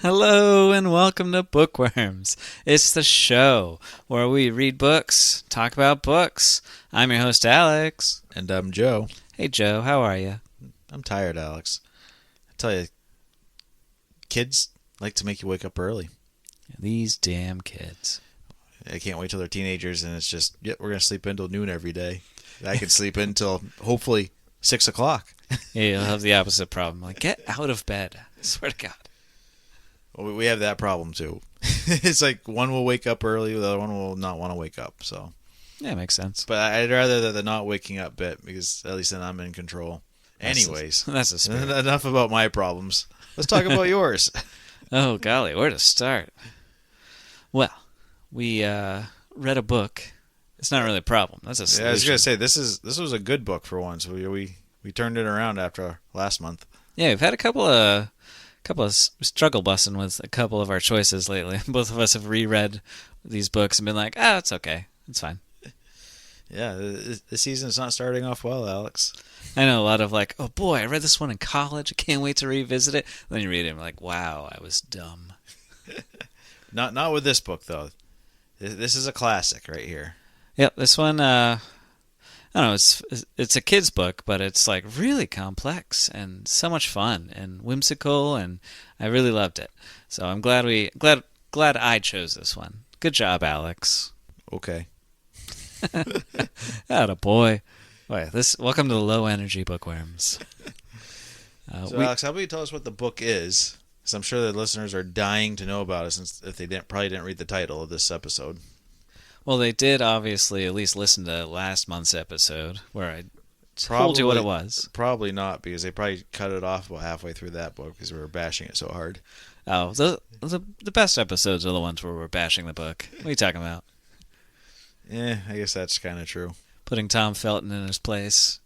Hello and welcome to Bookworms. It's the show where we read books, talk about books. I'm your host, Alex. And I'm Joe. Hey, Joe, how are you? I'm tired, Alex. I tell you, kids like to make you wake up early. These damn kids. I can't wait till they're teenagers and it's just, we're going to sleep until noon every day. I can sleep until hopefully 6 o'clock. Yeah, you'll have the opposite problem. Like, get out of bed. I swear to God. Well, we have that problem too. It's like one will wake up early, the other one will not want to wake up. So, Yeah, makes sense. but I'd rather the not waking up bit because at least then I'm in control. Anyways, That's a spirit. enough about my problems. Let's talk about yours. Oh, golly, where to start? Well, we read a book. It's not really a problem. That's a solution. Yeah, I was gonna say this was a good book for once. We turned it around after last month. Yeah, we've had a couple of struggle busting with a couple of our choices lately. Both of us have reread these books and been like, it's okay. It's fine. Yeah, the season's not starting off well, Alex. I know a lot of like, oh boy, I read this one in college. I can't wait to revisit it. And then you read it and you're like, wow, I was dumb. Not with this book, though. This is a classic right here. Yep, this one, I don't know, it's a kid's book, but it's like really complex and so much fun and whimsical, and I really loved it. So I'm glad I chose this one. Good job, Alex. Okay. Atta boy. Boy, welcome to the low energy bookworms. So Alex, how about you tell us what the book is? Because I'm sure the listeners are dying to know about it, since if they probably didn't read the title of this episode. Well, they did obviously at least listen to last month's epised where I told you what it was. Probably not, because they probably cut it off about halfway through that book because we were bashing it so hard. Oh, the best episodes are the ones where we're bashing the book. What are you talking about? Yeah, I guess that's kind of true. Putting Tom Felton in his place.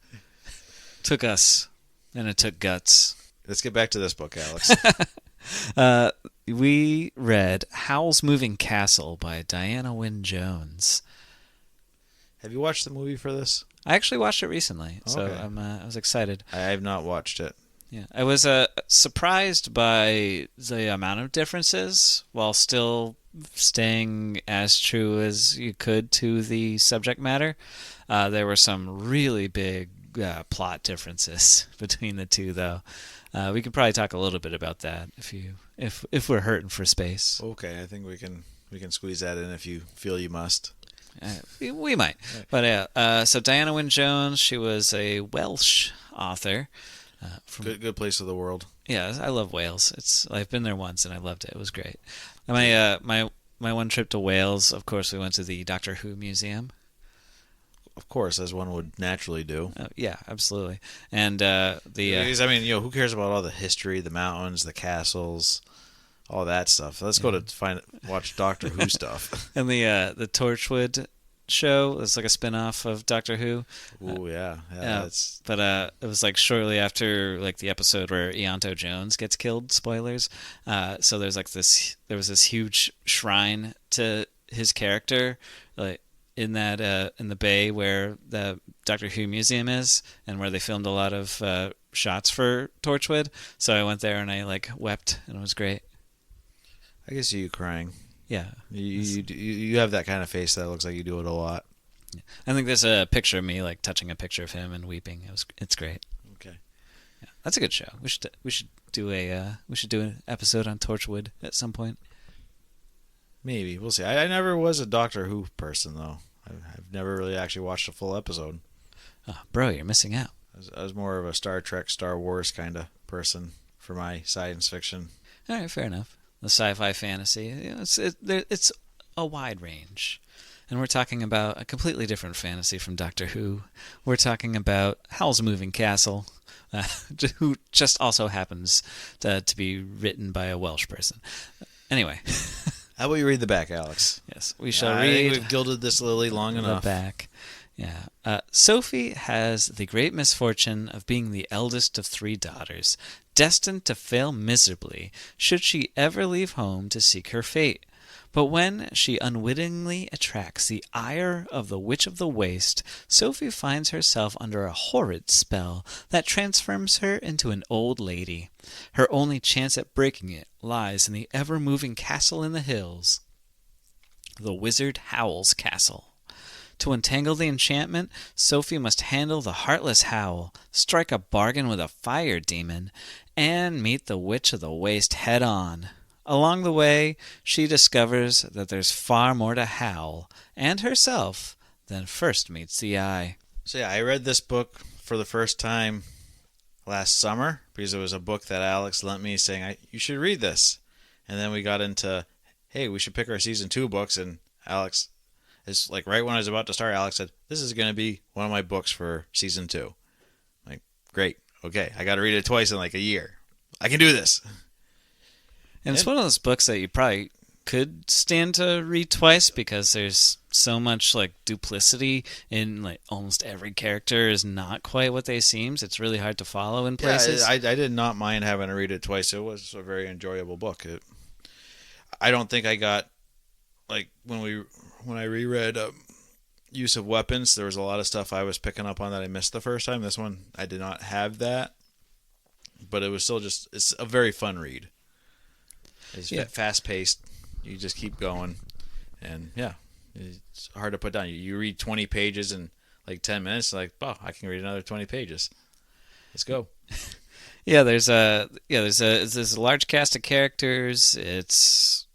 Took us, and it took guts. Let's get back to this book, Alex. We read Howl's Moving Castle by Diana Wynne Jones. Have you watched the movie for this? I actually watched it recently, so Okay. I was excited. I have not watched it. Yeah, I was surprised by the amount of differences while still staying as true as you could to the subject matter. There were some really big plot differences between the two, though. We could probably talk a little bit about that if we're hurting for space. Okay, I think we can squeeze that in if you feel you must. We might. But so Diana Wynne Jones, she was a Welsh author. Good place of the world. Yeah, I love Wales. I've been there once and I loved it. It was great. My one trip to Wales, of course, we went to the Doctor Who museum. Of course, as one would naturally do. Yeah, absolutely. And Because, I mean, who cares about all the history, the mountains, the castles, all that stuff? Let's go to watch Doctor Who stuff. and the Torchwood show. It's like a spin-off of Doctor Who. Ooh, yeah. But it was like shortly after like the episode where Ianto Jones gets killed. Spoilers. So there was this huge shrine to his character, like in the bay where the Doctor Who museum is, and where they filmed a lot of shots for Torchwood. So I went there and I like wept, and it was great. I can see you crying. Yeah, You have that kind of face that looks like you do it a lot. I think there's a picture of me like touching a picture of him and weeping. It's great. Okay. Yeah, that's a good show. We should do an episode on Torchwood at some point. Maybe. We'll see. I never was a Doctor Who person, though. I've never really actually watched a full episode. Oh, bro, you're missing out. I was more of a Star Trek, Star Wars kind of person for my science fiction. All right, fair enough. The sci-fi fantasy, it's a wide range. And we're talking about a completely different fantasy from Doctor Who. We're talking about Howl's Moving Castle, who just also happens to be written by a Welsh person. Anyway. How about you read the back, Alex? Yes, we shall I read. think we've gilded this lily long enough. The back. Yeah. Sophie has the great misfortune of being the eldest of 3 daughters, destined to fail miserably should she ever leave home to seek her fate. But when she unwittingly attracts the ire of the Witch of the Waste, Sophie finds herself under a horrid spell that transforms her into an old lady. Her only chance at breaking it lies in the ever-moving castle in the hills, the wizard Howl's castle. To untangle the enchantment, Sophie must handle the heartless Howl, strike a bargain with a fire demon, and meet the Witch of the Waste head-on. Along the way, she discovers that there's far more to Howl and herself than first meets the eye. So yeah, I read this book for the first time last summer because it was a book that Alex lent me saying, you should read this. And then we got into, hey, we should pick our season 2 books, and Alex... It's like right when I was about to start, Alex said, this is going to be one of my books for season 2. I'm like, great. Okay. I got to read it twice in like a year. I can do this. And it's one of those books that you probably could stand to read twice because there's so much like duplicity in like almost every character is not quite what they seem. It's really hard to follow in places. Yeah, I did not mind having to read it twice. It was a very enjoyable book. I don't think I got like when I reread Use of Weapons, there was a lot of stuff I was picking up on that I missed the first time. This one, I did not have that. But it was still it's a very fun read. It's fast-paced. You just keep going. And, yeah, it's hard to put down. You read 20 pages in like 10 minutes, like, oh, I can read another 20 pages. Let's go. Yeah, there's a large cast of characters. It's,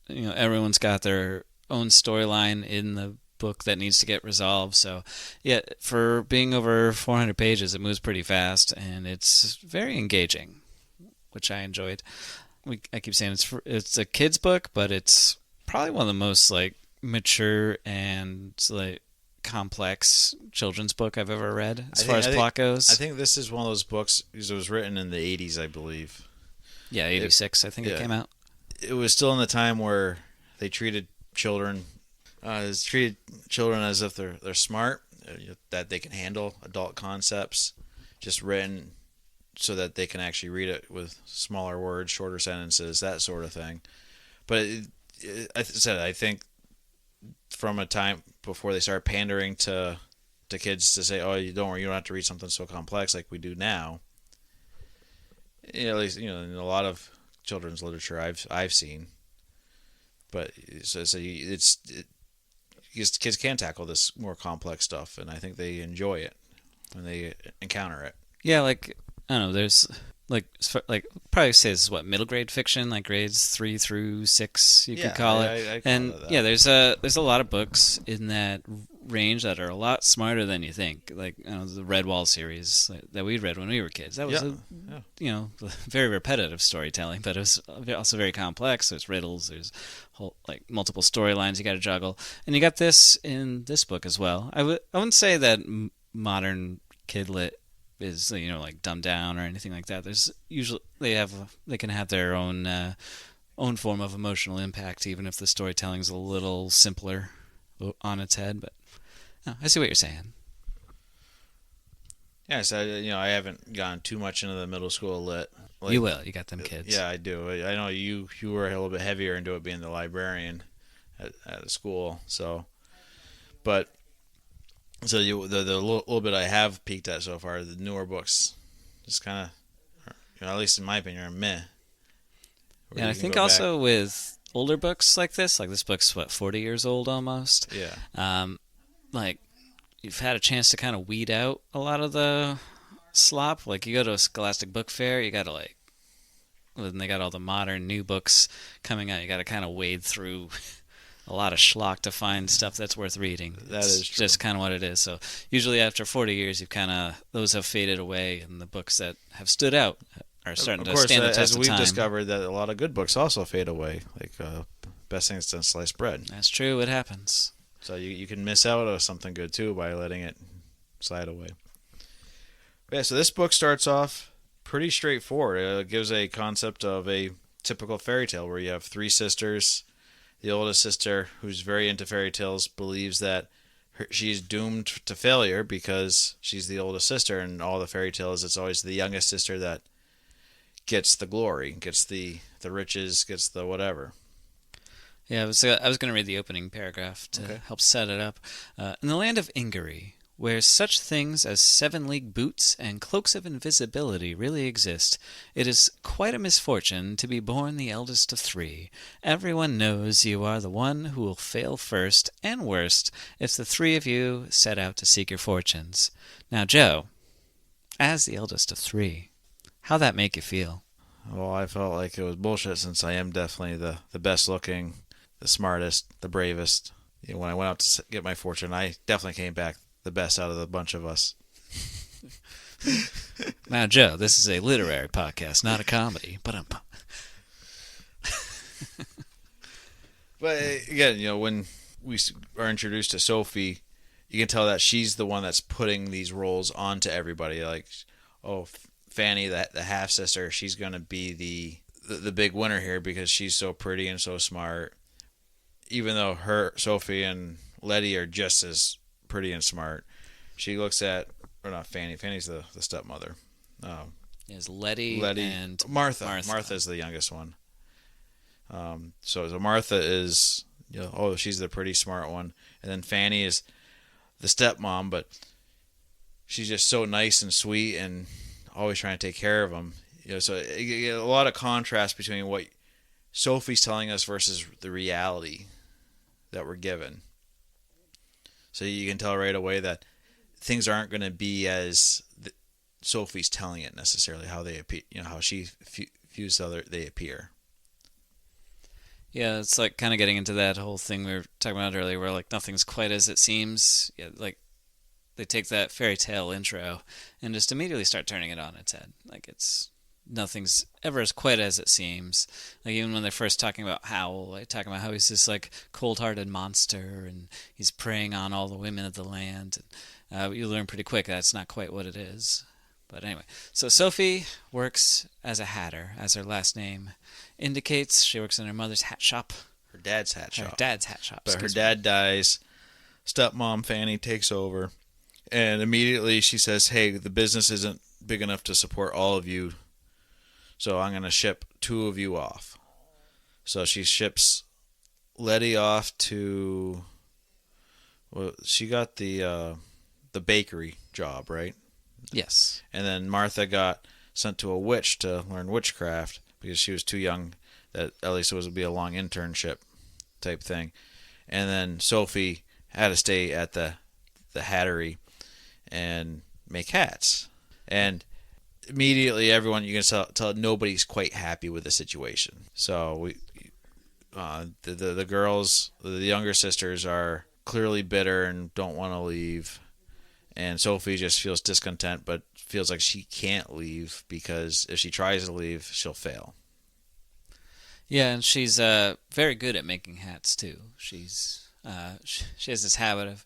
everyone's got their own storyline in the book that needs to get resolved. So, yeah, for being over 400 pages, it moves pretty fast, and it's very engaging, which I enjoyed. I keep saying it's a kid's book, but it's probably one of the most like mature and like complex children's book I've ever read as far as plot goes. I think this is one of those books because it was written in the 80s, I believe. Yeah, 86, I think it came out. It was still in the time where they treated children as if they're smart, that they can handle adult concepts, just written so that they can actually read it with smaller words, shorter sentences, that sort of thing. But I think from a time before they start pandering to kids to say, oh, you don't have to read something so complex like we do now. At least in a lot of children's literature I've seen. But kids can tackle this more complex stuff, and I think they enjoy it when they encounter it. Yeah, like I don't know. There's like probably say this is what middle grade fiction, like grades 3 through 6, you could call it. I and call it that. Yeah, there's a lot of books in that range that are a lot smarter than you think. Like the Redwall series that we read when we were kids. That was very repetitive storytelling, but it was also very complex. There's riddles, there's multiple storylines you got to juggle, and you got this in this book as well. I wouldn't say that modern kid lit is like dumbed down or anything like that. There's usually they can have their own form of emotional impact, even if the storytelling's a little simpler on its head. But I see what you're saying. Yeah, so I haven't gone too much into the middle school lit. You will. You got them kids. Yeah, I do. I know you were a little bit heavier into it being the librarian at the school. So, but. So the little bit I have peeked at so far, the newer books, just kind of, at least in my opinion, are meh. And I think also with older books like this book's 40 years old almost. Yeah. Like you've had a chance to kind of weed out a lot of the slop. Like you go to a Scholastic Book Fair, you got to when they got all the modern new books coming out, you got to kind of wade through a lot of schlock to find stuff that's worth reading. Is true. Just kind of what it is. So usually after 40 years, those have faded away, and the books that have stood out are starting to stand the test of time. As we've discovered that a lot of good books also fade away, like Best Things Since Sliced Bread. That's true. It happens. So you can miss out on something good too by letting it slide away. But yeah, so this book starts off pretty straightforward. It gives a concept of a typical fairy tale where you have 3 sisters. The oldest sister, who's very into fairy tales, believes that she's doomed to failure because she's the oldest sister, and all the fairy tales, it's always the youngest sister that gets the glory, gets the riches, gets the whatever. Yeah, I was going to read the opening paragraph to Okay. help set it up. In the land of Ingary, where such things as 7 league boots and cloaks of invisibility really exist, it is quite a misfortune to be born the eldest of 3. Everyone knows you are the one who will fail first and worst if the 3 of you set out to seek your fortunes. Now, Joe, as the eldest of 3, how that make you feel? Well, I felt like it was bullshit since I am definitely the best looking, the smartest, the bravest. When I went out to get my fortune, I definitely came back the best out of the bunch of us. Now, Joe, this is a literary podcast, not a comedy. But But again, when we are introduced to Sophie, you can tell that she's the one that's putting these roles onto everybody. Like, oh, Fanny, the half sister, she's gonna be the big winner here because she's so pretty and so smart. Even though Sophie and Letty are just as pretty and smart, she looks at, or not Fanny. Fanny's the stepmother. Is Letty, Letty and Martha. Martha's the youngest one. So Martha is, she's the pretty smart one, and then Fanny is the stepmom, but she's just so nice and sweet and always trying to take care of them. So you get a lot of contrast between what Sophie's telling us versus the reality that we're given. So you can tell right away that things aren't going to be as Sophie's telling it necessarily, how they appear, how she views they appear. Yeah, it's like kind of getting into that whole thing we were talking about earlier, where like nothing's quite as it seems. Yeah, like they take that fairy tale intro and just immediately start turning it on its head. Like it's nothing's ever as quite as it seems. Like even when they're first talking about Howl, like talking about how he's this like cold-hearted monster and he's preying on all the women of the land. And, you learn pretty quick that's not quite what it is. But anyway, so Sophie works as a hatter, as her last name indicates. She works in her mother's hat shop. Her dad's hat shop. Her dad's hat shop. But her dad dies. Stepmom Fanny takes over. And immediately she says, hey, the business isn't big enough to support all of you, so I'm going to ship 2 of you off. So she ships Letty off to... Well, she got the bakery job, right? Yes. And then Martha got sent to a witch to learn witchcraft because she was too young. That at least it would be a long internship type thing. And then Sophie had to stay at the hattery and make hats. And immediately everyone, you can tell nobody's quite happy with the situation. So the girls, the younger sisters, are clearly bitter and don't want to leave. And Sophie just feels discontent, but feels like she can't leave because if she tries to leave, she'll fail. Yeah, and she's very good at making hats too. She has this habit of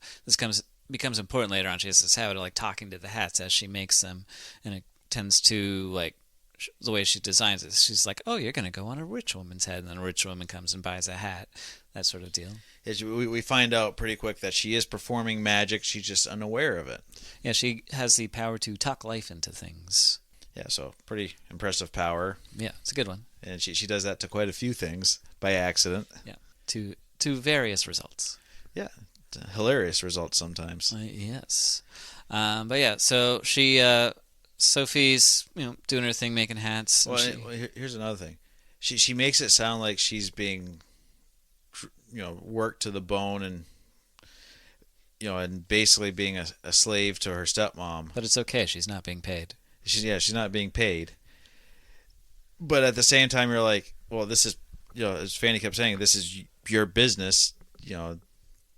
becomes important later on. She has this habit of like talking to the hats as she makes them, and it tends to like the way she designs it. She's like, "Oh, you're gonna go on a rich woman's head," and then a rich woman comes and buys a hat, that sort of deal. We find out pretty quick that she is performing magic. She's just unaware of it. Yeah, she has the power to talk life into things. Yeah, so pretty impressive power. Yeah, it's a good one. And she does that to quite a few things by accident. Yeah, to various results. Yeah, hilarious results sometimes. Yes, but yeah, so Sophie's doing her thing, making hats. Well, here's another thing. She makes it sound like she's being worked to the bone and and basically being a slave to her stepmom. But it's okay. She's not being paid. She's not being paid. But at the same time, you're like, well, this is, as Fanny kept saying, this is your business.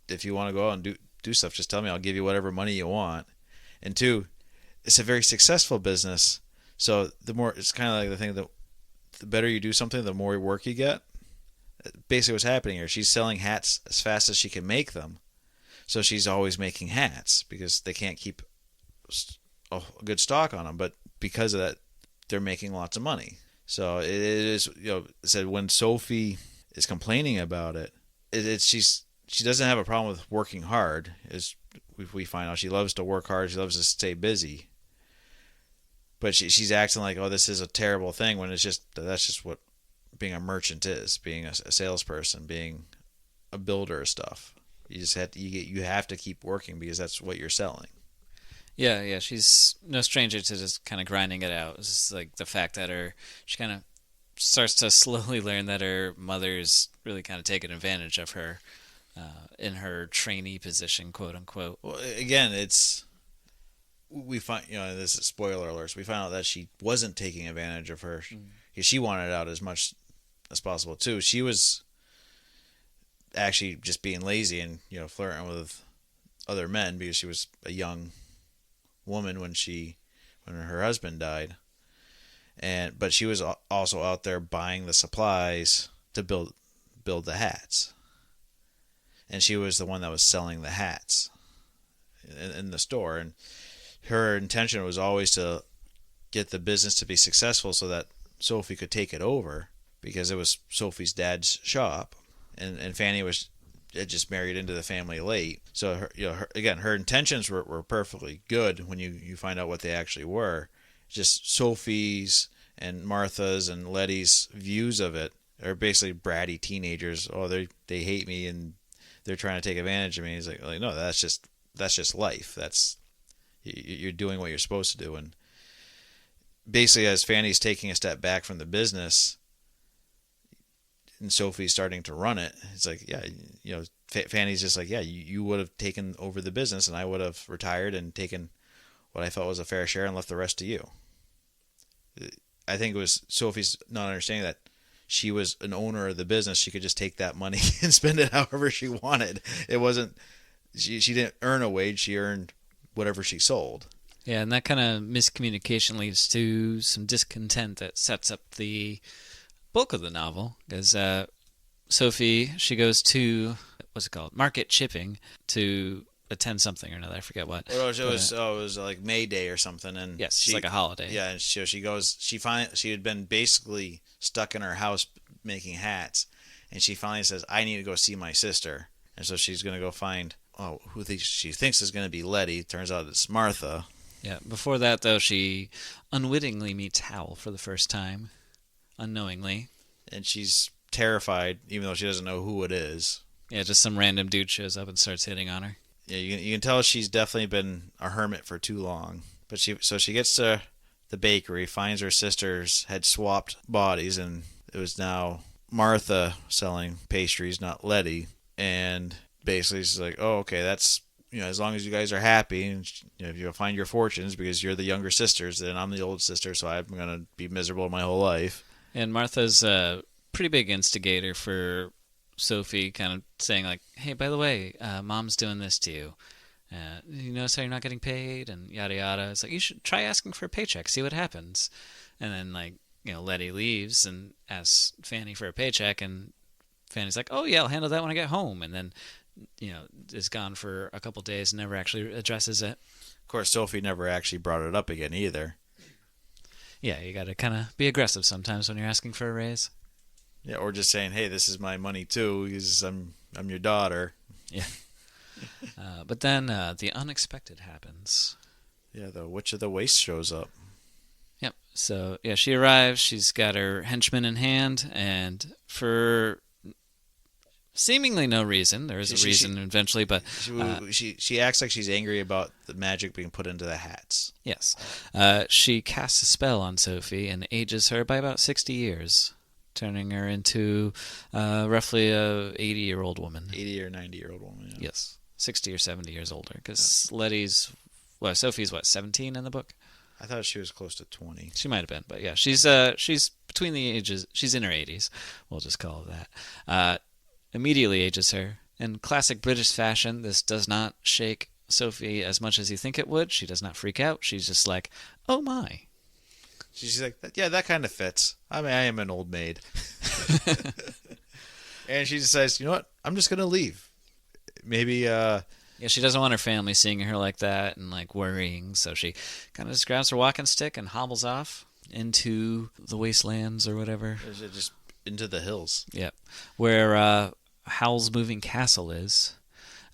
If you want to go out and do stuff, just tell me. I'll give you whatever money you want. And 2, it's a very successful business. So the more, it's kind of like the thing that the better you do something, the more work you get. Basically what's happening here, she's selling hats as fast as she can make them. So she's always making hats because they can't keep a good stock on them. But because of that, they're making lots of money. So it is, said when Sophie is complaining about it, she doesn't have a problem with working hard. As we find out, she loves to work hard. She loves to stay busy. But she's acting like, oh, this is a terrible thing when that's just what being a merchant is, being a salesperson, being a builder of stuff. You just you have to keep working because that's what you're selling. Yeah, she's no stranger to just kind of grinding it out. It's just like the fact that she kind of starts to slowly learn that her mother's really kind of taking advantage of her in her trainee position, quote unquote. Well, again, we find, this is spoiler alerts. We find out that she wasn't taking advantage of her. She wanted out as much as possible too. She was actually just being lazy and flirting with other men because she was a young woman when her husband died, but she was also out there buying the supplies to build the hats, and she was the one that was selling the hats in the store, and her intention was always to get the business to be successful so that Sophie could take it over because it was Sophie's dad's shop, and Fanny had just married into the family late. So her intentions were perfectly good when you find out what they actually were. Just Sophie's and Martha's and Letty's views of it are basically bratty teenagers. Oh, they hate me and they're trying to take advantage of me. He's like no, that's just life. You're doing what you're supposed to do. And basically, as Fanny's taking a step back from the business, and Sophie's starting to run it, it's like, Fanny's just like, you would have taken over the business, and I would have retired and taken what I felt was a fair share and left the rest to you. I think it was Sophie's not understanding that she was an owner of the business. She could just take that money and spend it however she wanted. It wasn't, she didn't earn a wage. She earned whatever she sold. Yeah, and that kind of miscommunication leads to some discontent that sets up the bulk of the novel, because Sophie, she goes to, what's it called, market chipping to attend something or another. I forget what. Well, it was like May Day or something, and yes, it's like a holiday. Yeah, and she goes. She had been basically stuck in her house making hats, and she finally says, "I need to go see my sister," and so she's going to go find who she thinks is going to be Letty. Turns out it's Martha. Yeah. Before that, though, she unwittingly meets Howl for the first time, unknowingly, and she's terrified, even though she doesn't know who it is. Yeah, just some random dude shows up and starts hitting on her. Yeah, you can tell she's definitely been a hermit for too long. But she gets to the bakery, finds her sisters had swapped bodies, and it was now Martha selling pastries, not Letty. And basically she's like, oh, okay, that's, as long as you guys are happy, and if you'll find your fortunes, because you're the younger sisters, then I'm the old sister, so I'm going to be miserable my whole life. And Martha's a pretty big instigator for Sophie, kind of saying like, hey, by the way, mom's doing this to you. You notice how you're not getting paid, and yada yada. It's like, you should try asking for a paycheck, see what happens. And then Letty leaves and asks Fanny for a paycheck, and Fanny's like, oh yeah, I'll handle that when I get home. And then is gone for a couple days and never actually addresses it. Of course, Sophie never actually brought it up again either. Yeah, you got to kind of be aggressive sometimes when you're asking for a raise. Yeah, or just saying, hey, this is my money too, because I'm your daughter. Yeah. But then the unexpected happens. Yeah, the Witch of the Waste shows up. Yep. So, yeah, she arrives. She's got her henchman in hand, and for seemingly no reason, there is a reason eventually, but she acts like she's angry about the magic being put into the hats. Yes. She casts a spell on Sophie and ages her by about 60 years. Turning her into roughly a 80-year-old woman. 80 or 90-year-old woman, yeah. Yes. 60 or 70 years older. Because Sophie's, 17 in the book? I thought she was close to 20. She might have been, but yeah, she's between the ages, she's in her 80s. We'll just call it that. Immediately ages her. In classic British fashion, this does not shake Sophie as much as you think it would. She does not freak out. She's just like, oh my. She's like, yeah, that kind of fits. I mean, I am an old maid. And she decides, you know what? I'm just going to leave. Maybe, Yeah, she doesn't want her family seeing her like that and, worrying. So she kind of just grabs her walking stick and hobbles off into the wastelands or whatever. Just into the hills. Yep. Where Howl's moving castle is.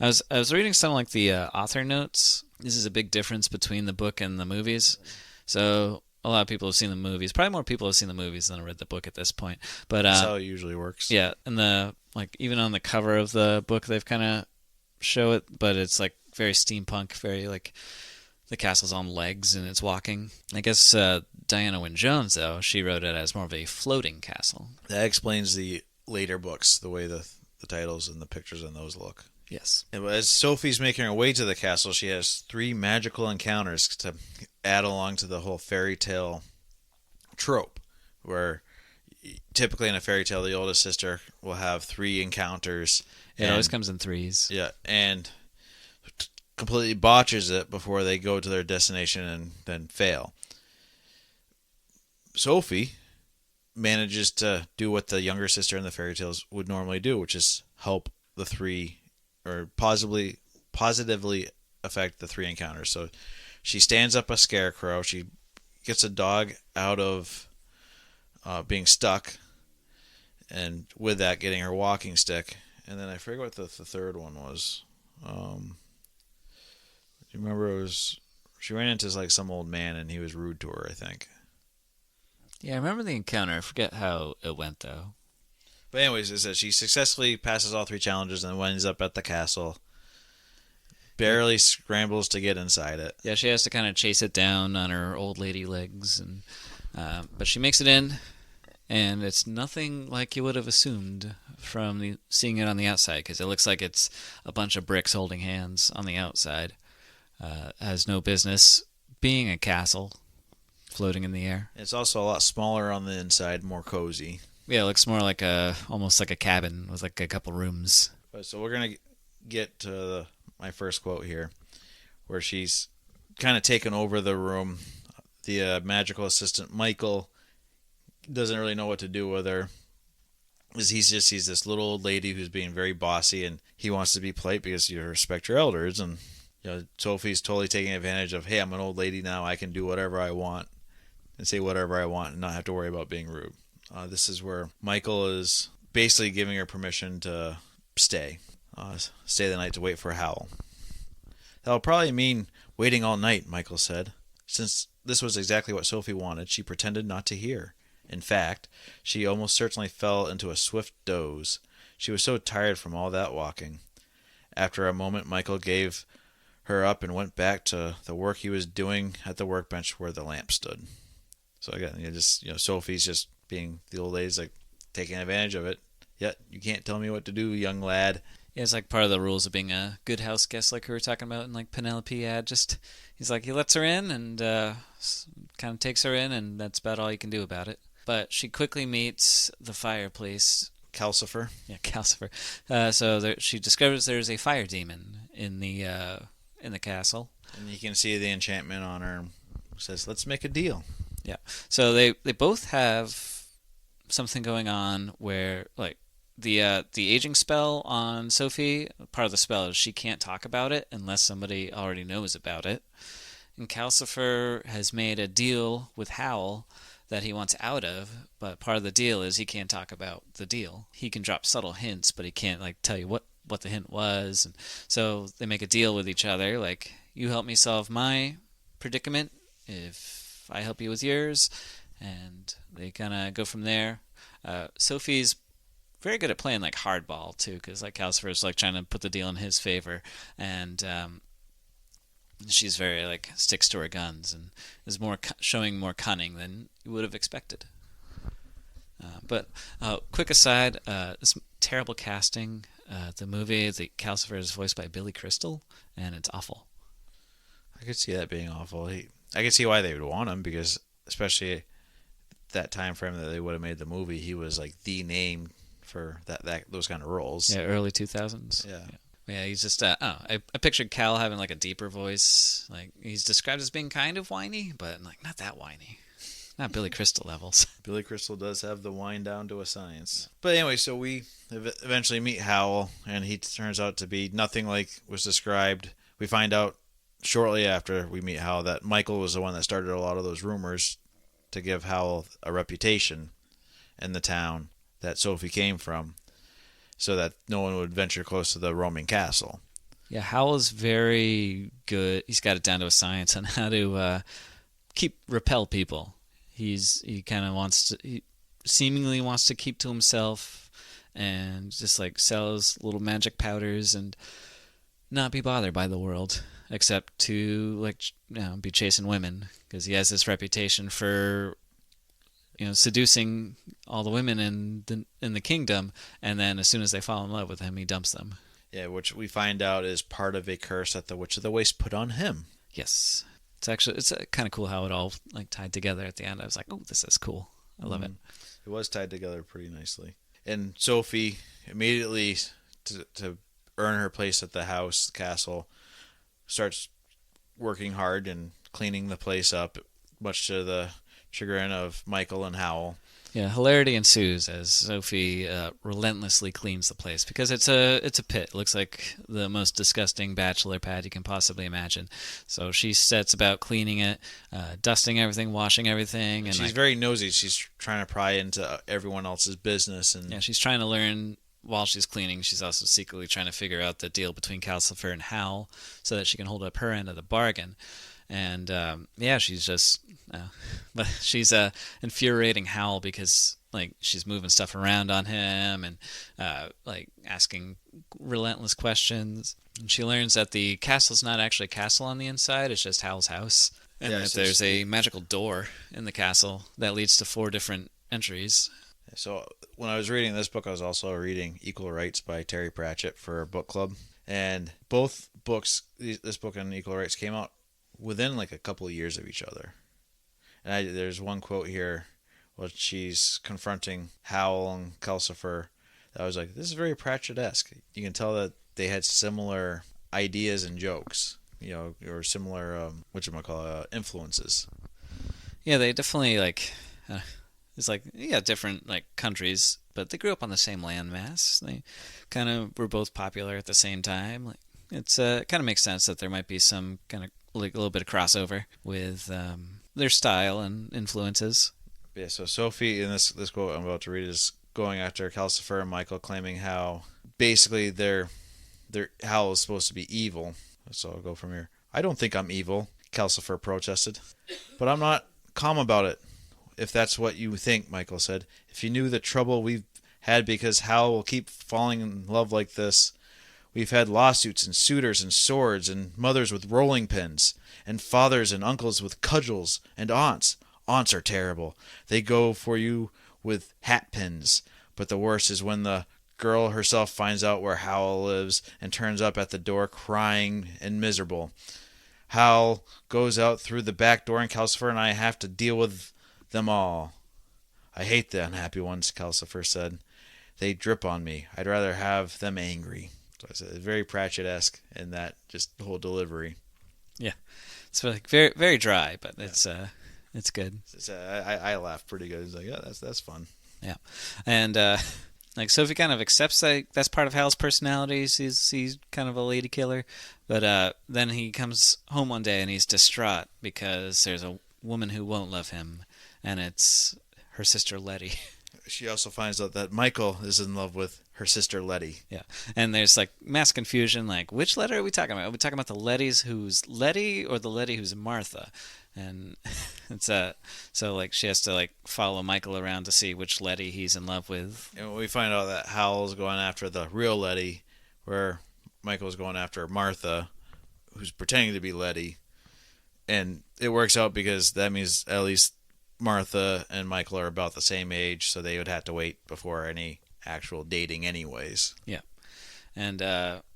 I was reading some, the author notes. This is a big difference between the book and the movies. So a lot of people have seen the movies. Probably more people have seen the movies than have read the book at this point. But That's how it usually works. yeah, and the like even on the cover of the book, they've kind of show it, but it's like very steampunk, very like the castle's on legs and it's walking. I guess Diana Wynne Jones, though, she wrote it as more of a floating castle. That explains the later books, the way the titles and the pictures in those look. Yes. And as Sophie's making her way to the castle, she has 3 magical encounters to add along to the whole fairy tale trope, where typically in a fairy tale, the oldest sister will have 3 encounters. It always comes in threes. Yeah, and completely botches it before they go to their destination and then fail. Sophie manages to do what the younger sister in the fairy tales would normally do, which is help the 3 or positively affect the 3 encounters. So she stands up a scarecrow. She gets a dog out of being stuck, and with that, getting her walking stick. And then I forget what the third one was. Do you remember? It was she ran into like some old man, and he was rude to her, I think. Yeah, I remember the encounter. I forget how it went, though. But anyways, it says she successfully passes all 3 challenges and winds up at the castle. Barely scrambles to get inside it. Yeah, she has to kind of chase it down on her old lady legs, and but she makes it in, and it's nothing like you would have assumed from seeing it on the outside, because it looks like it's a bunch of bricks holding hands on the outside. Has no business being a castle floating in the air. It's also a lot smaller on the inside, more cozy. Yeah, it looks more like almost like a cabin with like a couple rooms. So we're gonna get to my first quote here, where she's kind of taken over the room. The magical assistant Michael doesn't really know what to do with her. He's this little old lady who's being very bossy, and he wants to be polite because you respect your elders. And Sophie's totally taking advantage of, hey, I'm an old lady now. I can do whatever I want and say whatever I want and not have to worry about being rude. This is where Michael is basically giving her permission to stay the night to wait for Howl. That'll probably mean waiting all night, Michael said. Since this was exactly what Sophie wanted, she pretended not to hear. In fact, she almost certainly fell into a swift doze. She was so tired from all that walking. After a moment, Michael gave her up and went back to the work he was doing at the workbench where the lamp stood. So again, Sophie's just being the old lady's like taking advantage of it. Yet you can't tell me what to do, young lad. Yeah, it's like part of the rules of being a good house guest, like we were talking about in like Penelope ad. He's like, he lets her in and kind of takes her in, and that's about all you can do about it. But she quickly meets the fireplace. Calcifer. Yeah, Calcifer. She discovers there's a fire demon in the castle. And you can see the enchantment on her. Says, let's make a deal. Yeah. So they both have something going on where, like, the aging spell on Sophie, part of the spell is she can't talk about it unless somebody already knows about it. And Calcifer has made a deal with Howl that he wants out of, but part of the deal is he can't talk about the deal. He can drop subtle hints, but he can't like tell you what the hint was. And so they make a deal with each other, like, you help me solve my predicament if I help you with yours, and they kind of go from there. Sophie's very good at playing like hardball too, because like Calcifer's like trying to put the deal in his favor, and she's very like sticks to her guns and is showing more cunning than you would have expected. But quick aside, this terrible casting. The movie, the Calcifer is voiced by Billy Crystal, and it's awful. I could see that being awful. I could see why they would want him, because especially that time frame that they would have made the movie, he was like the name for those kind of roles. Yeah, early 2000s. Yeah, he's just I pictured Cal having like a deeper voice. Like he's described as being kind of whiny, but like not that whiny. Not Billy Crystal levels. Billy Crystal does have the whine down to a science. But anyway, so we eventually meet Howl, and he turns out to be nothing like was described. We find out shortly after we meet Howl that Michael was the one that started a lot of those rumors to give Howl a reputation in the town that Sophie came from, so that no one would venture close to the roaming castle. Yeah, Howl is very good. He's got it down to a science on how to repel people. He kind of he seemingly wants to keep to himself and just like sell his little magic powders and not be bothered by the world, except to like be chasing women because he has this reputation for seducing all the women in the kingdom, and then as soon as they fall in love with him, he dumps them. Yeah, which we find out is part of a curse that the Witch of the Waste put on him. Yes, it's kind of cool how it all like tied together at the end. I was like, oh, this is cool. I love it. It was tied together pretty nicely. And Sophie immediately to earn her place at the castle, starts working hard and cleaning the place up, much to the chagrin of Michael and Howl. Yeah, hilarity ensues as Sophie relentlessly cleans the place because it's a pit. It looks like the most disgusting bachelor pad you can possibly imagine. So she sets about cleaning it, dusting everything, washing everything, and she's very nosy. She's trying to pry into everyone else's business, and yeah, she's trying to learn. While she's cleaning, she's also secretly trying to figure out the deal between Calcifer and Howl so that she can hold up her end of the bargain. And she's just, but she's infuriating Howl because like she's moving stuff around on him and like asking relentless questions. And she learns that the castle's not actually a castle on the inside; it's just Howl's house, and that there's a magical door in the castle that leads to 4 different entries. So when I was reading this book, I was also reading Equal Rights by Terry Pratchett for a book club, and both books, this book and Equal Rights, came out within like a couple of years of each other. And there's one quote here where she's confronting Howl and Calcifer that I was like, this is very Pratchett-esque. You can tell that they had similar ideas and jokes, or similar influences. Yeah, they definitely like. It's like, different like countries, but they grew up on the same landmass. They kind of were both popular at the same time. Like it's it kind of makes sense that there might be some kind of like a little bit of crossover with their style and influences. Yeah. So Sophie in this quote I'm about to read is going after Calcifer and Michael, claiming how basically their Howl is supposed to be evil. So I'll go from here. I don't think I'm evil, Calcifer protested, but I'm not calm about it. If that's what you think, Michael said. If you knew the trouble we've had because Howl will keep falling in love like this. We've had lawsuits and suitors and swords and mothers with rolling pins and fathers and uncles with cudgels and aunts. Aunts are terrible. They go for you with hat pins. But the worst is when the girl herself finds out where Howl lives and turns up at the door crying and miserable. Howl goes out through the back door and Calcifer and I have to deal with them all. I hate the unhappy ones, Calcifer said. They drip on me. I'd rather have them angry. So I said, very Pratchett-esque in that just whole delivery. Yeah, it's like very very dry, but it's good. I laugh pretty good. It's like, yeah, that's fun. Yeah, and like Sophie kind of accepts that that's part of Hal's personality. He's kind of a lady killer, but then he comes home one day and he's distraught because there's a woman who won't love him. And it's her sister Letty. She also finds out that Michael is in love with her sister Letty. Yeah, and there's like mass confusion. Like, which Letty are we talking about? Are we talking about the Lettys who's Letty or the Letty who's Martha? And it's so like she has to like follow Michael around to see which Letty he's in love with. And we find out that Howl's going after the real Letty, where Michael's going after Martha, who's pretending to be Letty. And it works out because that means at least Martha and Michael are about the same age, so they would have to wait before any actual dating anyways. Yeah. And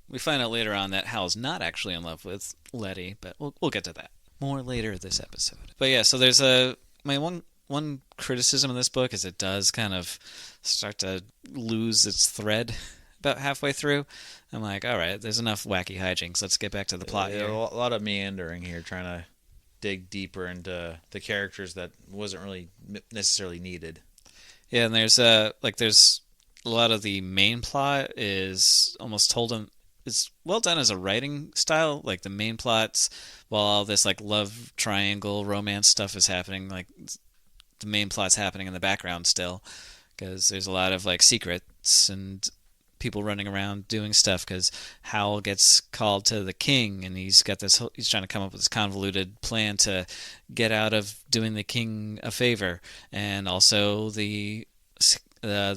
we find out later on that Hal's not actually in love with Letty, but we'll get to that more later this episode. But yeah, so there's my one criticism of this book is it does kind of start to lose its thread about halfway through. I'm like, all right, there's enough wacky hijinks. Let's get back to the plot here. A lot of meandering here, trying to dig deeper into the characters that wasn't really necessarily needed. Yeah, and there's a lot of the main plot is almost told in it's well done as a writing style. Like the main plots, while all this like love triangle romance stuff is happening, like the main plot's happening in the background still, because there's a lot of like secrets and people running around doing stuff because Howl gets called to the king, and he's trying to come up with this convoluted plan to get out of doing the king a favor, and also the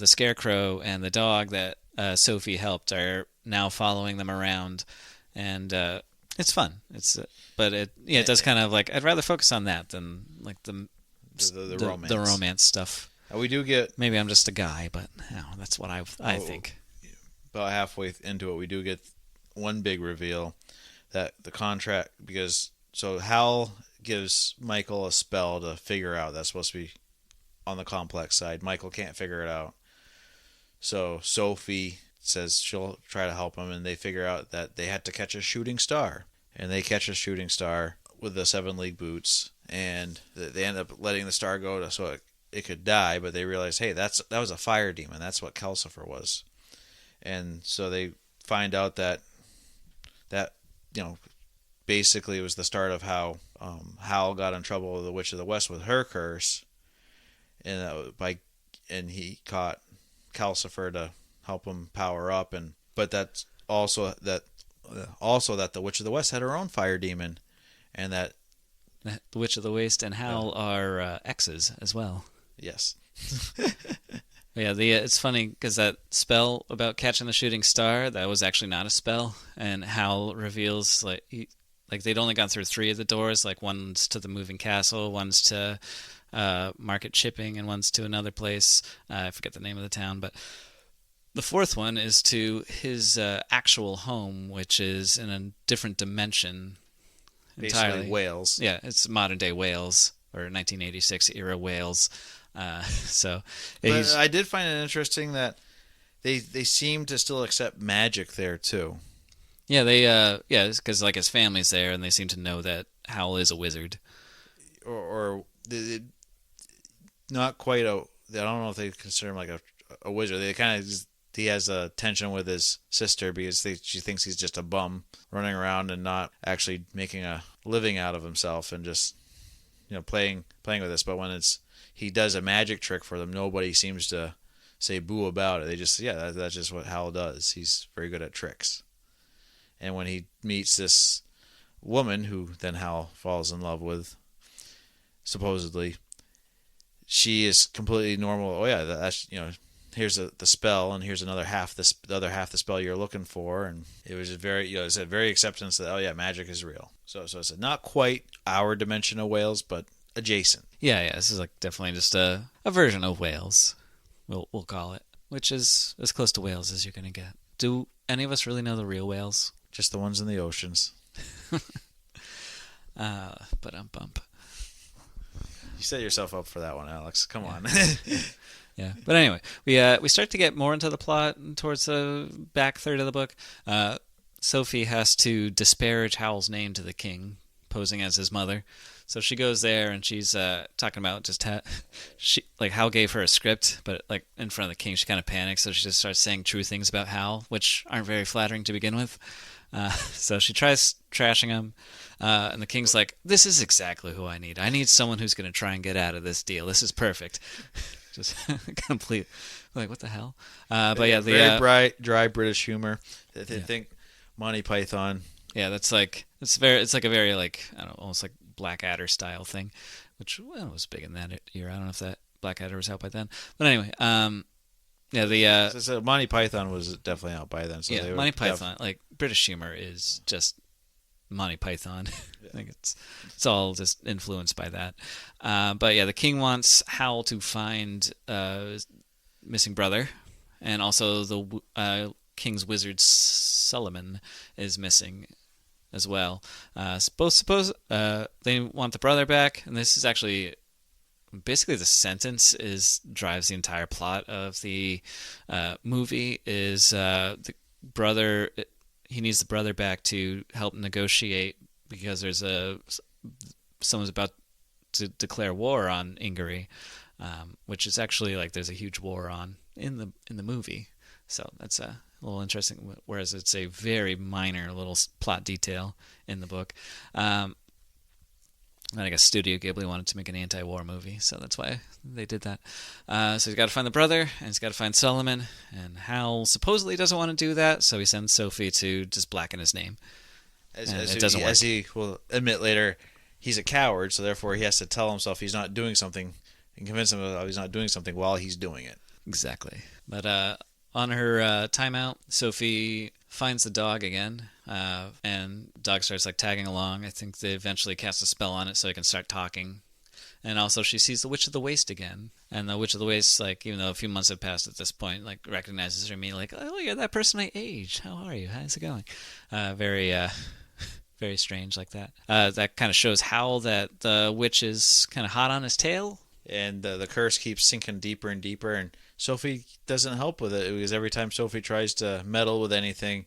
scarecrow and the dog that Sophie helped are now following them around, and it's fun. But it does kind of like I'd rather focus on that than like the romance. The romance stuff. We do get maybe I'm just a guy, but that's what I think. About halfway into it, we do get one big reveal that the contract so Hal gives Michael a spell to figure out that's supposed to be on the complex side. Michael can't figure it out, so Sophie says she'll try to help him, and they figure out that they had to catch a shooting star, and they catch a shooting star with the 7 League boots, and they end up letting the star go so it could die, but they realize, hey, that was a fire demon. That's what Calcifer was. And so they find out that basically it was the start of how Howl got in trouble with the Witch of the West with her curse, and he caught Calcifer to help him power up, but that's also that the Witch of the West had her own fire demon, and that the Witch of the West and Howl are exes as well. Yes. Yeah, it's funny because that spell about catching the shooting star, that was actually not a spell, and Howl reveals like they'd only gone through 3 of the doors, like one's to the moving castle, one's to Market Chipping, and one's to another place. I forget the name of the town, but the 4th one is to his actual home, which is in a different dimension entirely. Basically Wales. Yeah, it's modern day Wales, or 1986 era Wales. But I did find it interesting that they seem to still accept magic there too. Yeah, because like his family's there, and they seem to know that Howl is a wizard. Or not quite I don't know if they consider him like a wizard. They kind of he has a tension with his sister because she thinks he's just a bum running around and not actually making a living out of himself and just playing with this. But when he does a magic trick for them, nobody seems to say boo about it. They just that's just what Howl does. He's very good at tricks. And when he meets this woman who then Howl falls in love with, supposedly, she is completely normal. Oh yeah, that's here's the spell, and here's the other half the spell you're looking for, and it was very it's a very acceptance that magic is real. So it's not quite our dimension of Wales, but adjacent. Yeah, this is like definitely just a version of Wales, we'll call it, which is as close to Wales as you're gonna get. Do any of us really know the real whales? Just the ones in the oceans. Bump. You set yourself up for that one, Alex. Come on. Yeah, but anyway, we start to get more into the plot towards the back third of the book. Sophie has to disparage Howl's name to the king, posing as his mother. So she goes there and she's talking about just Howl gave her a script, but like in front of the king, she kind of panics, so she just starts saying true things about Howl, which aren't very flattering to begin with. So she tries trashing him, and the king's like, "This is exactly who I need. I need someone who's going to try and get out of this deal. This is perfect." Just complete, like, what the hell? But yeah, very bright, dry British humor. They think Monty Python. Yeah, that's like it's like a very like I don't know, almost like Blackadder style thing, which was big in that year. I don't know if that Blackadder was out by then, but anyway, so Monty Python was definitely out by then. So yeah, Monty Python, like British humor is just Monty Python. I think it's all just influenced by that. But yeah, the king wants Howl to find his missing brother, and also the king's wizard Solomon is missing as well. Suppose they want the brother back, and this is actually basically the sentence drives the entire plot of the movie. Is the brother? He needs the brother back to help negotiate because there's someone's about to declare war on Ingery, which is actually like there's a huge war on in the movie. So that's a little interesting. Whereas it's a very minor little plot detail in the book. And I guess Studio Ghibli wanted to make an anti-war movie, so that's why they did that. So he's got to find the brother, and he's got to find Solomon. And Howl supposedly doesn't want to do that, so he sends Sophie to just blacken his name. It doesn't work. As he will admit later, he's a coward, so therefore he has to tell himself he's not doing something and convince himself he's not doing something while he's doing it. Exactly. But on her timeout, Sophie finds the dog again, and the dog starts like tagging along. I think they eventually cast a spell on it so it can start talking. And also she sees the Witch of the Waste again. And the Witch of the Waste, like, even though a few months have passed at this point, like, recognizes her immediately, like, oh, you're that person I aged. How are you? How's it going? Very strange like that. That kind of shows Howl that the witch is kind of hot on his tail. And the curse keeps sinking deeper and deeper, and Sophie doesn't help with it, because every time Sophie tries to meddle with anything,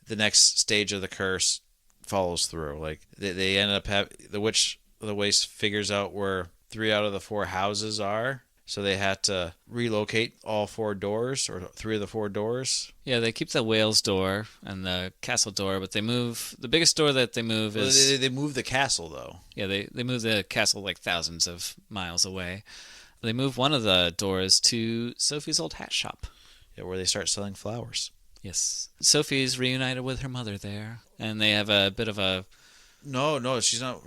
the next stage of the curse follows through. Like, they end up the Witch of the Waste figures out where 3 out of the 4 houses are, so they had to relocate all 4 doors, or 3 of the 4 doors. Yeah, they keep the whale's door and the castle door, but they move... The biggest door that they move is... Well, they move the castle, though. Yeah, they move the castle like thousands of miles away. They move one of the doors to Sophie's old hat shop. Yeah, where they start selling flowers. Yes. Sophie's reunited with her mother there, and they have a bit of a... No, she's not...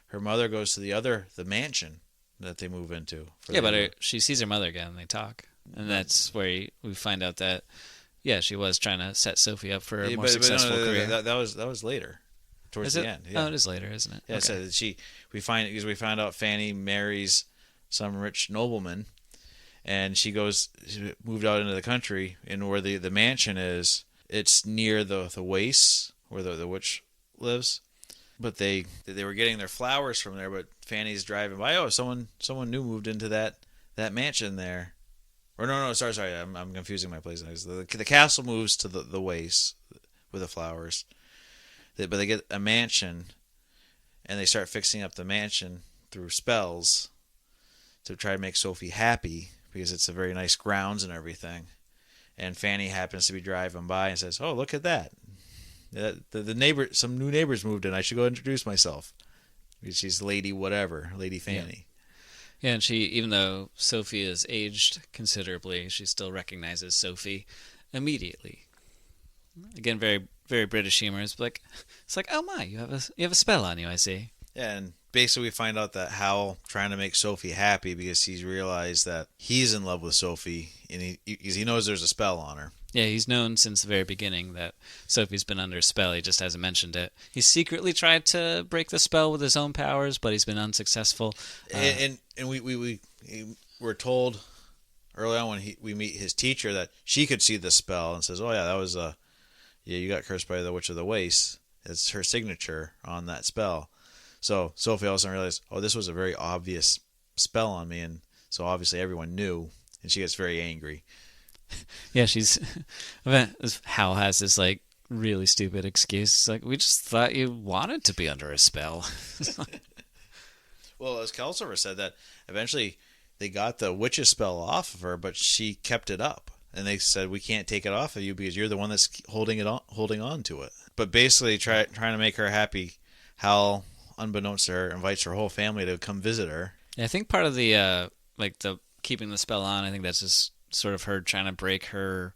Her mother goes to the mansion that they move into. Yeah, but she sees her mother again and they talk. And that's where we find out that, yeah, she was trying to set Sophie up for a more successful career. That was later, towards the end. Yeah. Oh, it is later, isn't it? Yeah, okay. So we find out Fanny marries some rich nobleman, and she moved out into the country, and where the mansion is, it's near the waste where the witch lives. But they were getting their flowers from there, but Fanny's driving by. Oh, someone new moved into that mansion there. Or no, sorry, I'm confusing my places. The castle moves to the waste with the flowers. But they get a mansion, and they start fixing up the mansion through spells to try to make Sophie happy, because it's a very nice grounds and everything. And Fanny happens to be driving by and says, "Oh, look at that. The neighbor, some new neighbors moved in. I should go introduce myself." She's Lady Fanny. Yeah, and she, even though Sophie is aged considerably, she still recognizes Sophie immediately. Again, very, very British humor. It's like, oh my, you have a spell on you, I see. Yeah, and basically we find out that Howl trying to make Sophie happy because he's realized that he's in love with Sophie, and he knows there's a spell on her. Yeah, he's known since the very beginning that Sophie's been under a spell. He just hasn't mentioned it. He's secretly tried to break the spell with his own powers, but he's been unsuccessful. And we were told early on when we meet his teacher that she could see the spell and says, "Oh yeah, that was you got cursed by the Witch of the Waste." It's her signature on that spell. So Sophie also realized, oh, this was a very obvious spell on me, and so obviously everyone knew, and she gets very angry. Yeah, Hal has this like really stupid excuse. It's like, we just thought you wanted to be under a spell. Well, as Kelsover said, that eventually they got the witch's spell off of her, but she kept it up, and they said, we can't take it off of you because you're the one that's holding on to it. But basically, trying to make her happy, Hal, unbeknownst to her, invites her whole family to come visit her. Yeah, I think part of the the keeping the spell on, I think that's just sort of her trying to break her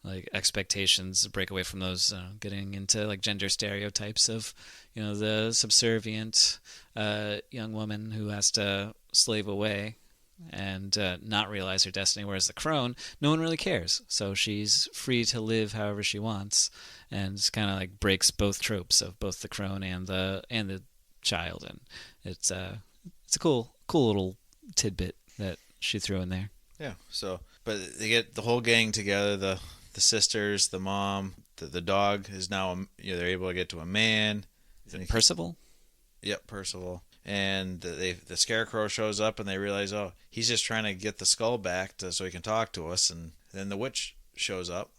like expectations, break away from those, getting into like gender stereotypes of, the subservient young woman who has to slave away and not realize her destiny, whereas the crone, no one really cares, so she's free to live however she wants, and it's kind of like breaks both tropes of both the crone and the child, and it's a cool little tidbit that she threw in there. Yeah, so but they get the whole gang together, the sisters, the mom, the dog is now they're able to get to a man. Is it Percival? Yep, Percival. And the scarecrow shows up, and they realize, oh, he's just trying to get the skull back so he can talk to us. And then the witch shows up,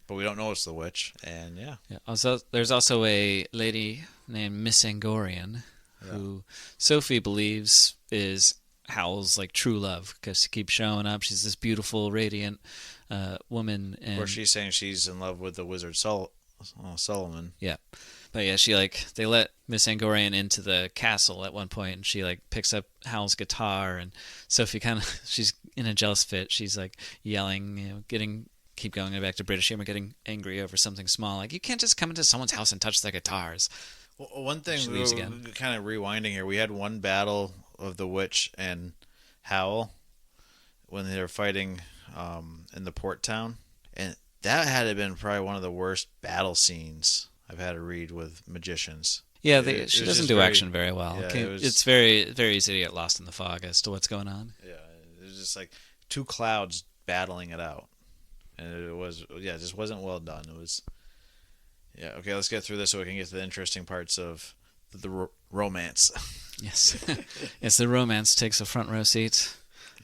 but we don't know it's the witch. And yeah. Also, there's also a lady named Miss Angorian, who Sophie believes is Howl's like true love, because she keeps showing up. She's this beautiful, radiant woman. And she's saying she's in love with the wizard Solomon. Yeah. But yeah, she like they let Miss Angorian into the castle at one point, and she like picks up Howl's guitar, and Sophie kind of she's in a jealous fit. She's like yelling, getting keep going back to British humor, getting angry over something small. Like you can't just come into someone's house and touch their guitars. Well, one thing She leaves again. kind of rewinding here, we had one battle of the witch and Howl when they were fighting in the port town, and that had been probably one of the worst battle scenes I've had to read with magicians. Yeah, she doesn't do action very well. Yeah, It's very very easy to get lost in the fog as to what's going on. Yeah, it was just like two clouds battling it out, and it just wasn't well done. It was. Yeah, okay, let's get through this so we can get to the interesting parts of the romance. Yes. Yes, the romance takes a front row seat.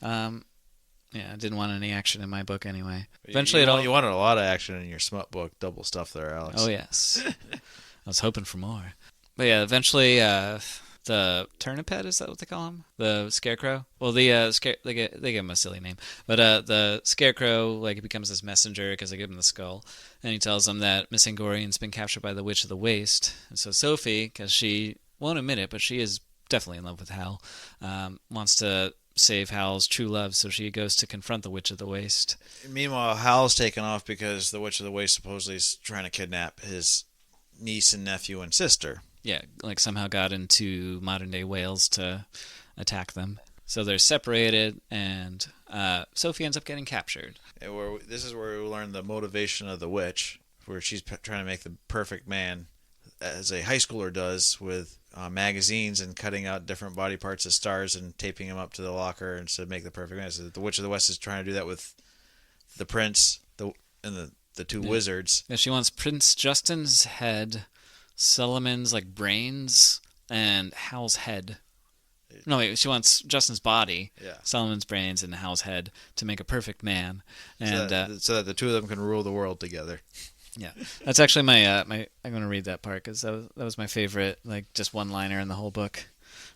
Yeah, I didn't want any action in my book anyway. Eventually, you wanted a lot of action in your smut book. Double stuff there, Alex. Oh, yes. I was hoping for more. But yeah, eventually, the turnip head, is that what they call him? The scarecrow? Well, they give him a silly name. But the scarecrow, like, becomes this messenger because they give him the skull. And he tells them that Miss Angorian's been captured by the Witch of the Waste. And so Sophie, because she won't admit it, but she is definitely in love with Howl, wants to save Howl's true love, so she goes to confront the Witch of the Waste. Meanwhile, Howl's taken off because the Witch of the Waste supposedly is trying to kidnap his niece and nephew and sister. Yeah, like somehow got into modern-day Wales to attack them. So they're separated, and Sophie ends up getting captured. This is where we learn the motivation of the witch, where she's trying to make the perfect man, as a high schooler does with magazines and cutting out different body parts of stars and taping them up to the locker and to make the perfect man. So the Witch of the West is trying to do that with the prince and the two wizards. Yeah, she wants Prince Justin's head, Solomon's like brains, and Howl's head. No, wait, she wants Justin's body, Solomon's brains, and Howl's head to make a perfect man. And so that the two of them can rule the world together. Yeah, that's actually my I'm going to read that part because that was my favorite, like just one liner in the whole book.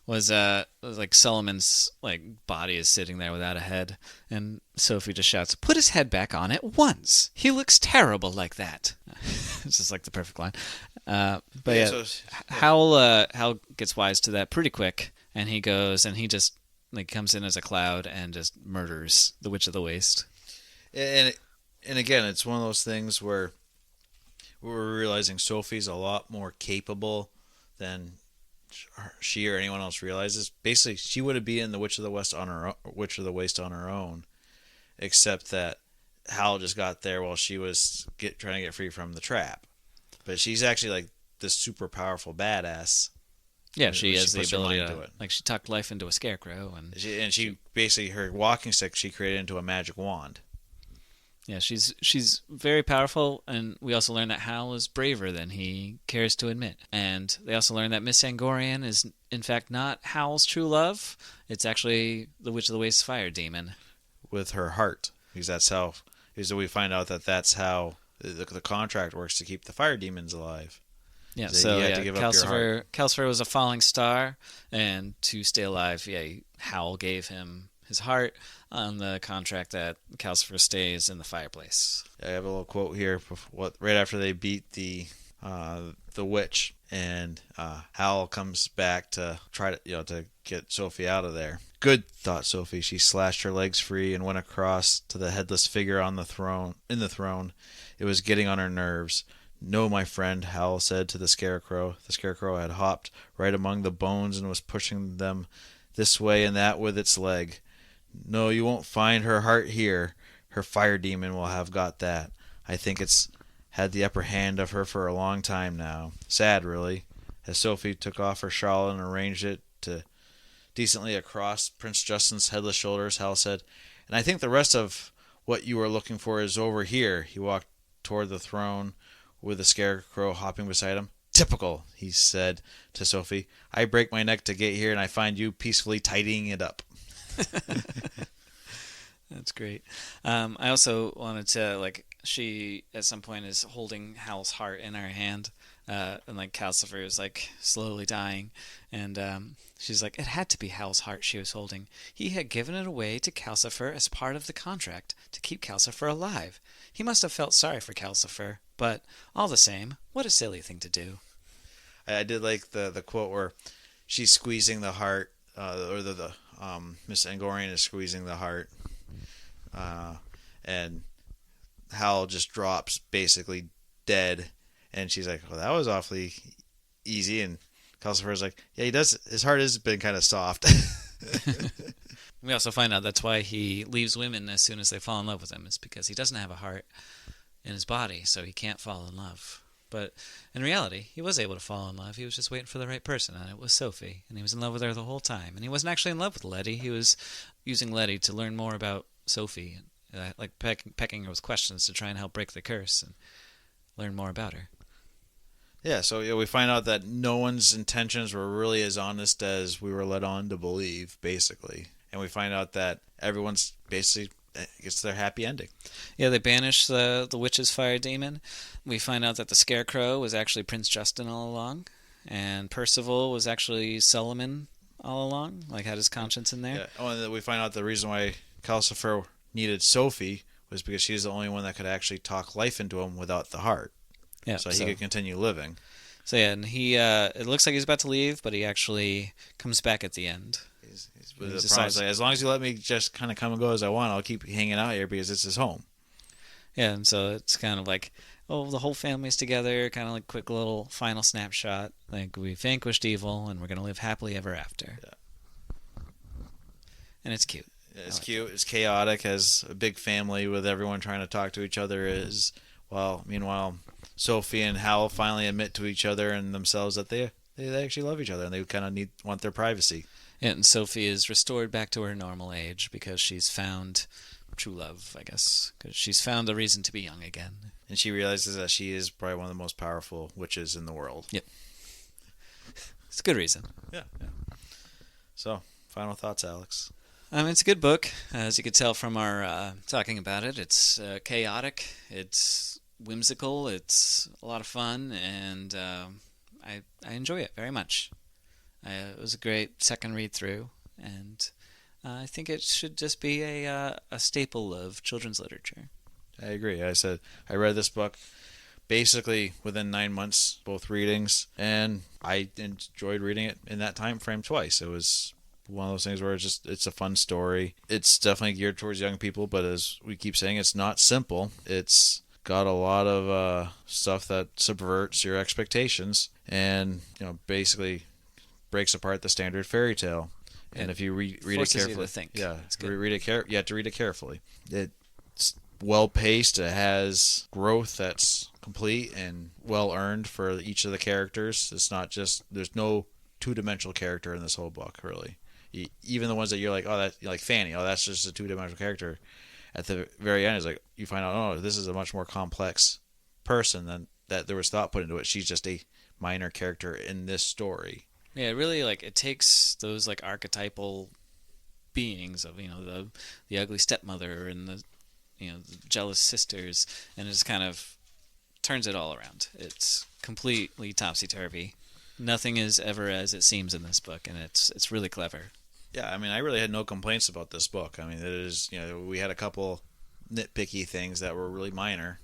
Was like Solomon's like body is sitting there without a head, and Sophie just shouts, "Put his head back on at once! He looks terrible like that." It's just like the perfect line. Howl gets wise to that pretty quick, and he goes and he just like comes in as a cloud and just murders the Witch of the Waste. And again, it's one of those things where we're realizing Sophie's a lot more capable than she or anyone else realizes. Basically, she would have been the Witch of the Waste on her own, except that Howl just got there while she was trying to get free from the trap. But she's actually like this super powerful badass. Yeah, she has the ability to like she tucked life into a scarecrow, and she basically her walking stick she created into a magic wand. Yeah, she's very powerful, and we also learn that Howl is braver than he cares to admit. And they also learn that Miss Angorian is, in fact, not Howl's true love. It's actually the Witch of the Waste's fire demon. With her heart, because we find out that that's how the contract works to keep the fire demons alive. Yeah, so Calcifer was a falling star, and to stay alive, Howl gave him his heart on the contract that Calcifer stays in the fireplace. I have a little quote here. Right after they beat the witch, and Howl comes back to try to get Sophie out of there. Good, thought Sophie. She slashed her legs free and went across to the headless figure on the throne. It was getting on her nerves. No, my friend, Howl said to the scarecrow. The scarecrow had hopped right among the bones and was pushing them this way and that with its leg. No, you won't find her heart here. Her fire demon will have got that. I think it's had the upper hand of her for a long time now. Sad, really. As Sophie took off her shawl and arranged it decently across Prince Justin's headless shoulders, Hal said, "And I think the rest of what you are looking for is over here." He walked toward the throne with the scarecrow hopping beside him. "Typical," he said to Sophie. "I break my neck to get here, and I find you peacefully tidying it up." That's great. I also wanted to, she at some point is holding Howl's heart in her hand, and Calcifer is slowly dying, and she's like, it had to be Howl's heart she was holding. He had given it away to Calcifer as part of the contract to keep Calcifer alive. He must have felt sorry for Calcifer, but all the same, what a silly thing to do. I did like the quote where she's squeezing the heart, or the Miss Angorian is squeezing the heart, and Hal just drops basically dead, and she's like, "Well, that was awfully easy." And Calcifer's like, "Yeah, he does. His heart has been kind of soft." We also find out that's why he leaves women as soon as they fall in love with him. It's because he doesn't have a heart in his body, so he can't fall in love. But in reality, he was able to fall in love. He was just waiting for the right person, and it was Sophie. And he was in love with her the whole time. And he wasn't actually in love with Letty. He was using Letty to learn more about Sophie, like pecking her with questions to try and help break the curse and learn more about her. Yeah, so we find out that no one's intentions were really as honest as we were led on to believe, basically. And we find out that everyone's basically gets their happy ending. Yeah, they banish the witch's fire demon. We find out that the Scarecrow was actually Prince Justin all along, and Percival was actually Solomon all along, like had his conscience in there. Yeah. Oh, and then we find out the reason why Calcifer needed Sophie was because she's the only one that could actually talk life into him without the heart. Yeah, so he could continue living. So yeah, and he it looks like he's about to leave, but he actually comes back at the end. He's with the promise, like, as long as you let me just kind of come and go as I want, I'll keep hanging out here because it's his home. Yeah, and so it's kind of like, oh, the whole family's together, kind of like quick little final snapshot. Like, we've vanquished evil, and we're going to live happily ever after. Yeah. And it's cute. Yeah, it's cute. It's chaotic, as a big family with everyone trying to talk to each other is. Well, meanwhile, Sophie and Howl finally admit to each other and themselves that they actually love each other, and they kind of want their privacy. Yeah, and Sophie is restored back to her normal age because she's found true love, I guess. Because she's found a reason to be young again. And she realizes that she is probably one of the most powerful witches in the world. Yep. It's a good reason. Yeah. So, final thoughts, Alex? It's a good book. As you could tell from our talking about it, it's chaotic, it's whimsical, it's a lot of fun, and I enjoy it very much. It was a great second read through, and I think it should just be a staple of children's literature. I agree. I read this book basically within 9 months, both readings, and I enjoyed reading it in that time frame twice. It was one of those things where it's a fun story. It's definitely geared towards young people, but as we keep saying, it's not simple. It's got a lot of stuff that subverts your expectations, and basically breaks apart the standard fairy tale. And if you read it carefully, you to think. You have to read it carefully. It's well paced. It has growth that's complete and well earned for each of the characters. It's not just there's no two-dimensional character in this whole book, really. Even the ones that you're like, like Fanny, that's just a two-dimensional character. At the very end, it's like you find out, oh, this is a much more complex person than that there was thought put into it. She's just a minor character in this story. Yeah, really, it takes those archetypal beings of the ugly stepmother and the the jealous sisters, and it just kind of turns it all around. It's completely topsy-turvy. Nothing is ever as it seems in this book, and it's really clever. Yeah, I really had no complaints about this book. It is, we had a couple nitpicky things that were really minor,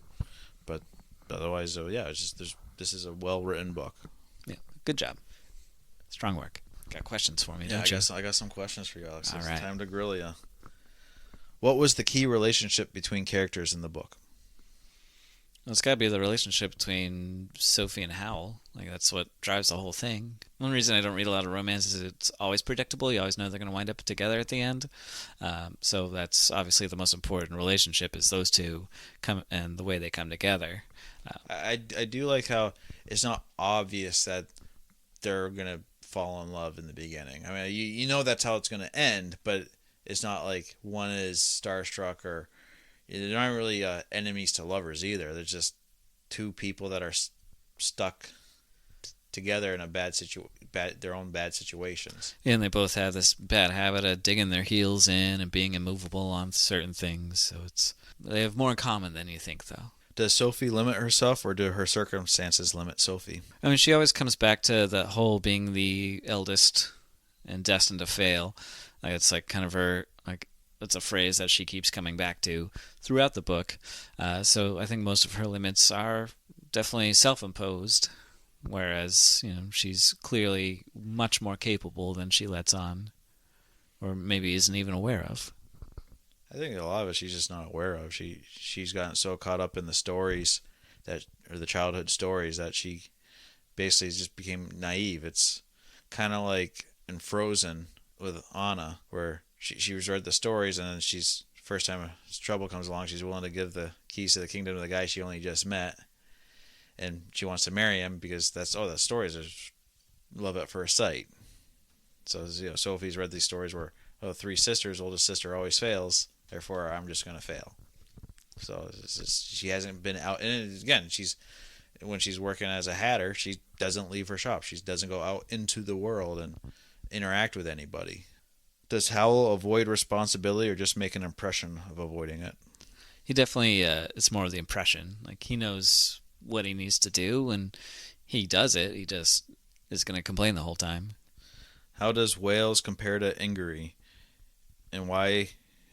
but otherwise, it's just this is a well-written book. Yeah, good job. Strong work. Got questions for me, don't you? I got some questions for you, Alex. All It's right. time to grill you. What was the key relationship between characters in the book? Well, it's got to be the relationship between Sophie and Howl. That's what drives the whole thing. One reason I don't read a lot of romance is it's always predictable. You always know they're going to wind up together at the end. So that's obviously the most important relationship is those two come and the way they come together. I do like how it's not obvious that they're going to fall in love in the beginning. You know that's how it's going to end, but it's not like one is starstruck or they're not really enemies to lovers either. They're just two people that are stuck together in a their own bad situations. Yeah, and they both have this bad habit of digging their heels in and being immovable on certain things. So they have more in common than you think, though. Does Sophie limit herself, or do her circumstances limit Sophie? She always comes back to the whole being the eldest and destined to fail. It's kind of her, it's a phrase that she keeps coming back to throughout the book. So I think most of her limits are definitely self-imposed, whereas she's clearly much more capable than she lets on, or maybe isn't even aware of. I think a lot of it she's just not aware of. She's gotten so caught up in the stories or the childhood stories, that she basically just became naive. It's kind of like in Frozen with Anna, where she was read the stories, and then first time trouble comes along, she's willing to give the keys to the kingdom to the guy she only just met, and she wants to marry him because the stories are love at first sight. So Sophie's read these stories where three sisters, oldest sister always fails, therefore I'm just going to fail. So she hasn't been out, and again, when she's working as a hatter, she doesn't leave her shop. She doesn't go out into the world and interact with anybody. Does Howl avoid responsibility or just make an impression of avoiding it? He definitely, it's more of the impression. Like, he knows what he needs to do, and he does it. He just is going to complain the whole time. How does Wales compare to Ingery, and why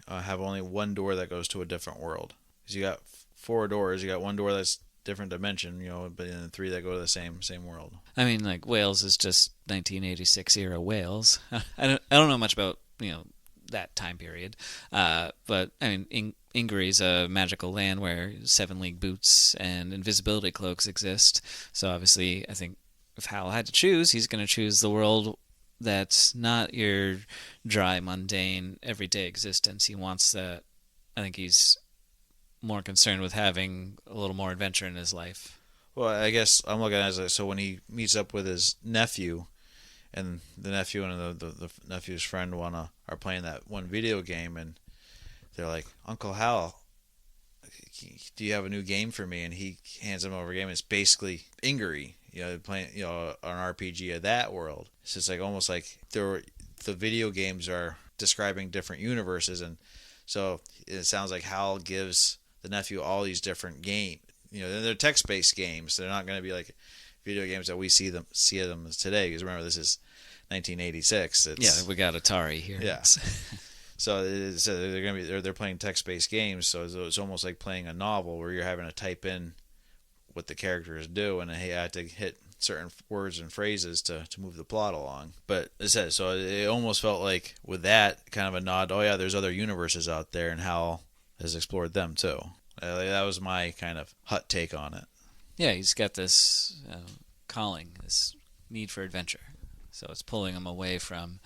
have only one door that goes to a different world? Because you got 4 doors. You got one door that's different dimension, but then 3 that go to the same world. I mean, like, Wales is just 1986 era Wales. I don't know much about that time period, but I mean, Ingery's a magical land where 7 league boots and invisibility cloaks exist. So obviously, I think if Hal had to choose, he's going to choose the world that's not your dry, mundane, everyday existence. He wants that. I think he's more concerned with having a little more adventure in his life. Well, I guess I'm looking at it so when he meets up with his nephew, and the nephew and the nephew's friend are playing that one video game, and they're like, Uncle Hal, do you have a new game for me? And he hands them over a game. It's basically Ingery, playing an RPG of that world. It's just like almost like the video games are describing different universes, and so it sounds like Hal gives the nephew all these different games. They're text-based games. They're not going to be like video games that we see them today. Because remember, this is 1986. We got Atari here. Yeah. So they're going to be they're playing text-based games. So it's almost like playing a novel where you're having to type in what the characters do, and they have to hit certain words and phrases to move the plot along. But so it almost felt like with that kind of a nod. Oh yeah, there's other universes out there, and Hal has explored them too. That was my kind of hot take on it. Yeah, he's got this calling, this need for adventure. So it's pulling him away from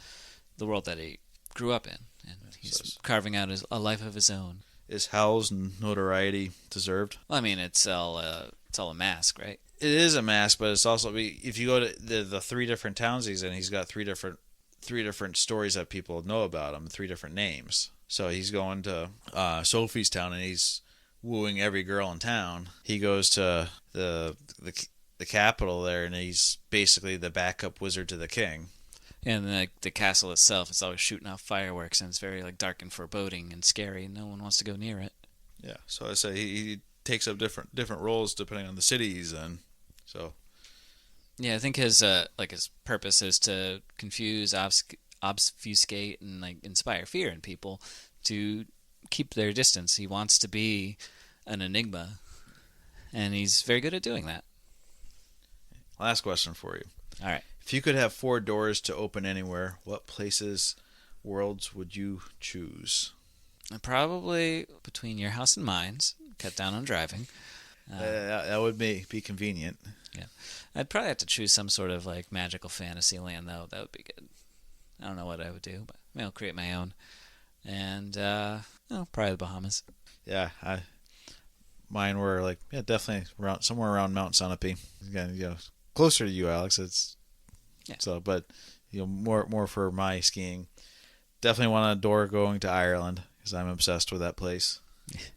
the world that he grew up in, and he's carving out a life of his own. Is Howl's notoriety deserved? Well, I mean, it's all a mask, right? It is a mask, but it's also, if you go to the 3 different towns he's in, he's got 3 different stories that people know about him, 3 different names. So he's going to Sophie's town, and he's wooing every girl in town. He goes to the capital there, and he's basically the backup wizard to the king. And the castle itself, it's always shooting off fireworks, and it's very dark and foreboding and scary, and no one wants to go near it. Yeah, so I say he takes up different roles depending on the city he's in. So yeah, I think his purpose is to confuse, obfuscate, and inspire fear in people to keep their distance. He wants to be an enigma, and he's very good at doing that. Last question for you. All right. If you could have 4 doors to open anywhere, what worlds would you choose? Probably between your house and mine's. Cut down on driving. That would be convenient. Yeah, I'd probably have to choose some sort of magical fantasy land, though. That would be good. I don't know what I would do, but I'll create my own. And probably the Bahamas. Yeah, mine were definitely somewhere around Mount Sunapee. Again, closer to you, Alex. But more for my skiing. Definitely want a door going to Ireland because I'm obsessed with that place.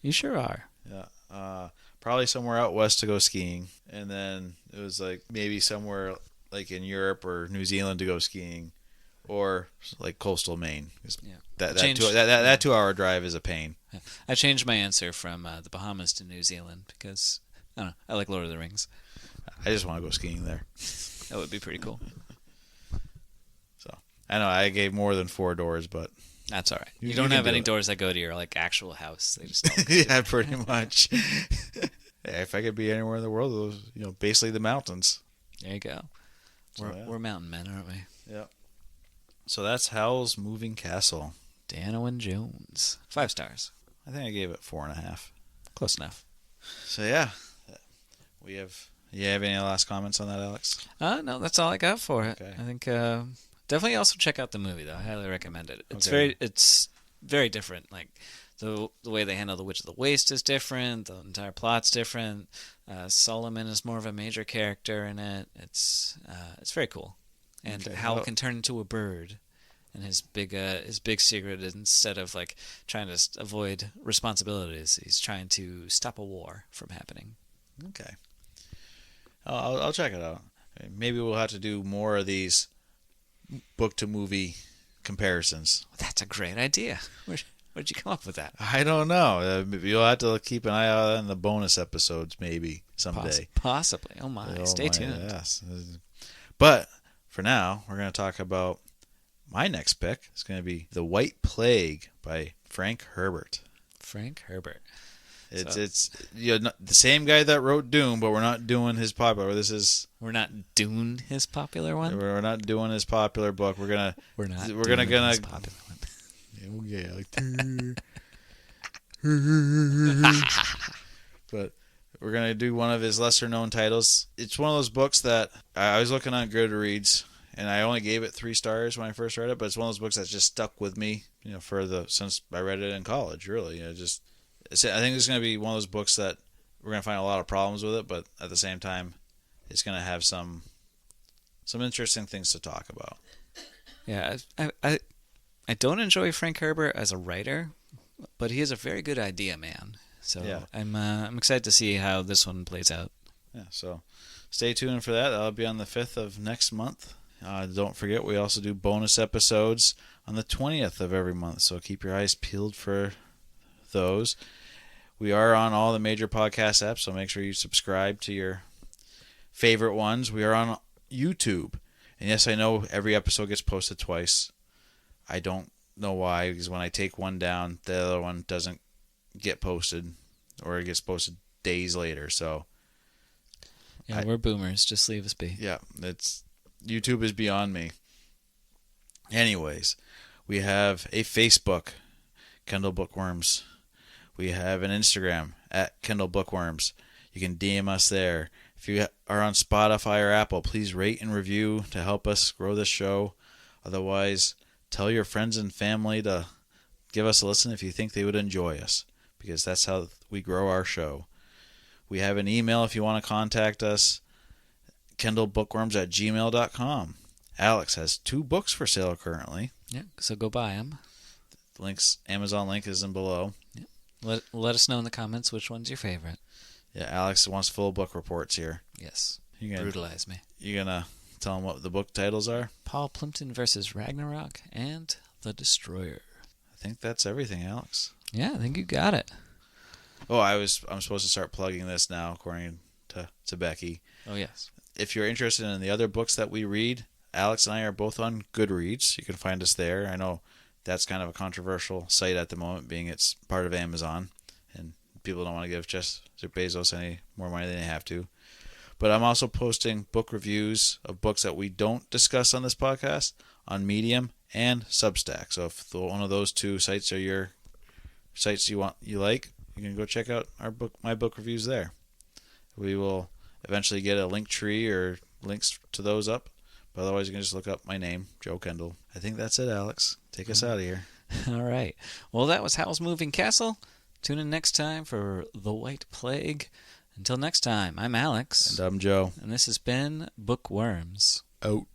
You sure are. Yeah. Probably somewhere out west to go skiing, and then it was maybe somewhere in Europe or New Zealand to go skiing, or coastal Maine. Yeah. That 2-hour drive is a pain. I changed my answer from the Bahamas to New Zealand because I don't know. I like Lord of the Rings. I just want to go skiing there. That would be pretty cool. So I know I gave more than 4 doors, but that's all right. You don't have any doors that go to your actual house. They just don't. Yeah, pretty much. If I could be anywhere in the world, those basically the mountains. There you go. We're mountain men, aren't we? Yeah. So that's Howl's Moving Castle. Diana Wynne Jones. 5 stars. I think I gave it 4.5. Close enough. So yeah, we have. You have any last comments on that, Alex? No, that's all I got for it. Okay. I think definitely also check out the movie though. I highly recommend it. It's Okay. very different. Like the way they handle the Witch of the Waste is different. The entire plot's different. Solomon is more of a major character in it. It's very cool. And Okay, Howl well- can turn into a bird. And his big secret is instead of like trying to avoid responsibilities, he's trying to stop a war from happening. Okay. I'll check it out. Maybe we'll have to do more of these book to movie comparisons. That's a great idea. Where'd you come up with that? I don't know. You'll have to keep an eye out on the bonus episodes maybe someday. Possibly. Oh my. Stay tuned. Yes. But for now, we're going to talk about my next pick. It's going to be The White Plague by Frank Herbert. Frank Herbert. It's the same guy that wrote Doom, but we're not doing his popular. We're not doing his popular one. We're not doing his popular book. We're gonna his popular one. But we're gonna do one of his lesser known titles. It's one of those books that I was looking on Goodreads, and I only gave it 3 stars when I first read it. But it's one of those books that's just stuck with me, since I read it in college. Really, I think it's gonna be one of those books that we're gonna find a lot of problems with it, but at the same time, it's gonna have some interesting things to talk about. Yeah, I don't enjoy Frank Herbert as a writer, but he is a very good idea man. So yeah. I'm excited to see how this one plays out. Yeah, so stay tuned for that. That'll be on the 5th of next month. Don't forget, we also do bonus episodes on the 20th of every month, so keep your eyes peeled for those. We are on all the major podcast apps, so make sure you subscribe to your favorite ones. We are on YouTube. And yes, I know every episode gets posted twice. I don't know why, because when I take one down, the other one doesn't get posted, or it gets posted days later. So yeah, we're boomers. Just leave us be. Yeah, YouTube is beyond me. Anyways, we have a Facebook, Kendall Bookworms. We have an Instagram at Kendall Bookworms. You can DM us there. If you are on Spotify or Apple, please rate and review to help us grow this show. Otherwise, tell your friends and family to give us a listen if you think they would enjoy us, because that's how we grow our show. We have an email if you want to contact us, kendallbookworms@gmail.com. Alex has 2 books for sale currently. Yeah, so go buy them. Amazon link is in below. Yeah. Let us know in the comments which one's your favorite. Yeah, Alex wants full book reports here. Yes. Brutalize me. You gonna tell them what the book titles are? Paul Plimpton versus Ragnarok and The Destroyer. I think that's everything, Alex. Yeah, I think you got it. Oh, I'm supposed to start plugging this now, according to Becky. Oh, yes. If you're interested in the other books that we read, Alex and I are both on Goodreads. You can find us there. I know that's kind of a controversial site at the moment, being it's part of Amazon, and people don't want to give Jeff Bezos any more money than they have to. But I'm also posting book reviews of books that we don't discuss on this podcast on Medium and Substack. So if one of those 2 sites are your sites you like, you can go check out my book reviews there. We will eventually get a link tree or links to those up. But otherwise, you can just look up my name, Joe Kendall. I think that's it, Alex. Take us out of here. All right. Well, that was Howl's Moving Castle. Tune in next time for The White Plague. Until next time, I'm Alex. And I'm Joe. And this has been Bookworms. Out.